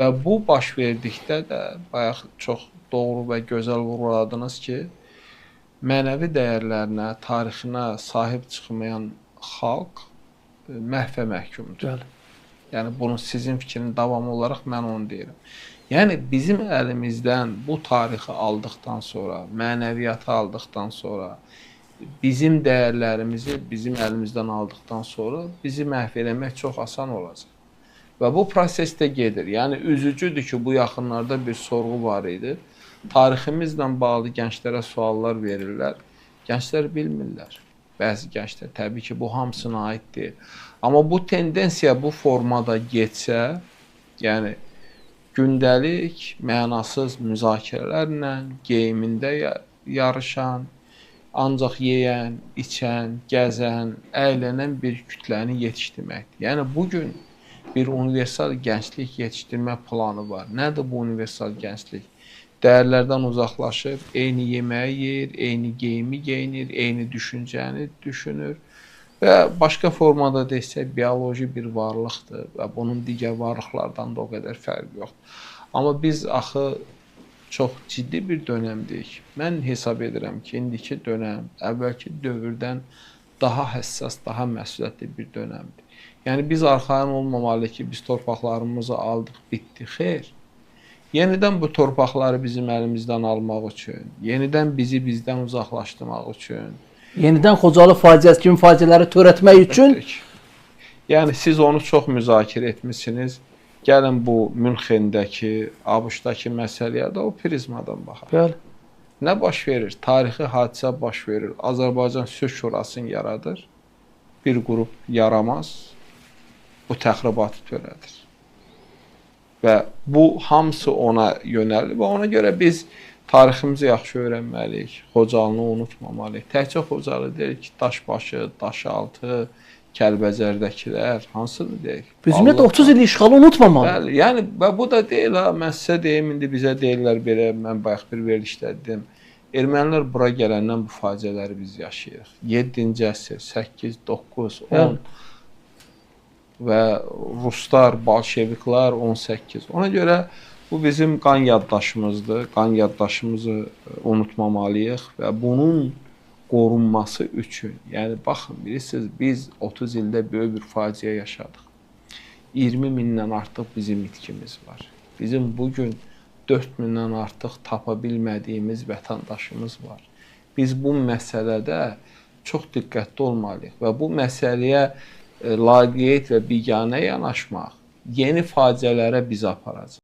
Və bu baş verdikdə də bayaq çox doğru və gözəl vurguladınız ki, mənəvi dəyərlərinə, tarixinə sahib çıxmayan xalq məhvə məhkumdur. Bəli. Yəni bunu sizin fikrin davamı olaraq mən onu deyirəm. Yəni bizim əlimizdən bu tarixi aldıqdan sonra, mənəviyyatı aldıqdan sonra, bizim dəyərlərimizi bizim əlimizdən aldıqdan sonra bizi məhv eləmək çox asan olacaq. Və bu prosesdə gedir. Yəni üzücüdür ki, bu yaxınlarda bir sorğu var idi. Tariximizlə bağlı gənclərə suallar verirlər. Gənclər bilmirlər. Bəzi gənclər, təbii ki, bu hamısına aid deyil. Amma bu tendensiya bu formada getsə, yəni gündəlik, mənasız müzakirələrlə, geyimində yarışan, ancaq yeyən, içən, gəzən, əylənən bir kütləni yetişdirməkdir. Yəni bugün bir universal gənclik yetişdirmə planı var. Nədir bu universal gənclik? Dəyərlərdən uzaqlaşıb, eyni yeməyi yeyir, eyni geyimi geyinir, eyni düşüncəni düşünür və başqa formada desək, bioloji bir varlıqdır və bunun digər varlıqlardan da o qədər fərqi yoxdur. Amma biz axı çox ciddi bir dönəmdəyik. Mən hesab edirəm ki, indiki dönəm əvvəlki dövrdən daha həssas, daha məsuliyyətli bir dönəmdir. Yəni biz arxayın olmamalıyıq ki, biz torpaqlarımızı aldıq, bitdi. Xeyr. Yenidən bu torpaqları bizim əlimizdən almaq üçün, yenidən bizi bizdən uzaqlaşdırmaq üçün, yenidən Xocalı faciəsi kimi faciələri törətmək üçün. Yəni siz onu çox müzakirə etmisiniz. Gəlin bu Münxendəki, ABŞ-dakı məsələyə də o prizmadan baxaq. Bəli. Nə baş verir? Tarixi hadisə baş verir. Azərbaycan Sülh Şurasını yaradır. Bir qrup yaramaz. Bu təxribatı törədir. Və bu hamısı ona yönəlir və ona görə biz tariximizi yaxşı öyrənməliyik. Xocalını unutmamalıyıq. Təkcə Xocalı deyil ki, Daşbaşı, Daşaltı, Kəlbəcərdəkilər, hansıdır deyək? Biz ümumiyyətlə 30 il işğalı unutmamalıyıq. Bəli, yəni bu da deyil ha, mən sizə deyim, indi bizə deyirlər belə, mən bayaq bir verilişdə dedim. Ermənilər bura gələndən bu faciələri biz yaşayırıq. 7-ci əsr, 8, 9, 10 və Ruslar, Bolşeviklər 18. Ona görə bu bizim qan yaddaşımızdır. Qan yaddaşımızı unutmamalıyıq və bunun qorunması üçün, yəni baxın, bilirsiniz, biz 30 ildə böyük bir faciə yaşadıq. 20 mindən artıq bizim itkimiz var. Bizim bugün 4 mindən artıq tapa bilmədiyimiz vətəndaşımız var. Biz bu məsələdə çox diqqətli olmalıyıq və bu məsələyə laqeyd və biganə yanaşmaq yeni faciələrə bizi aparacaq.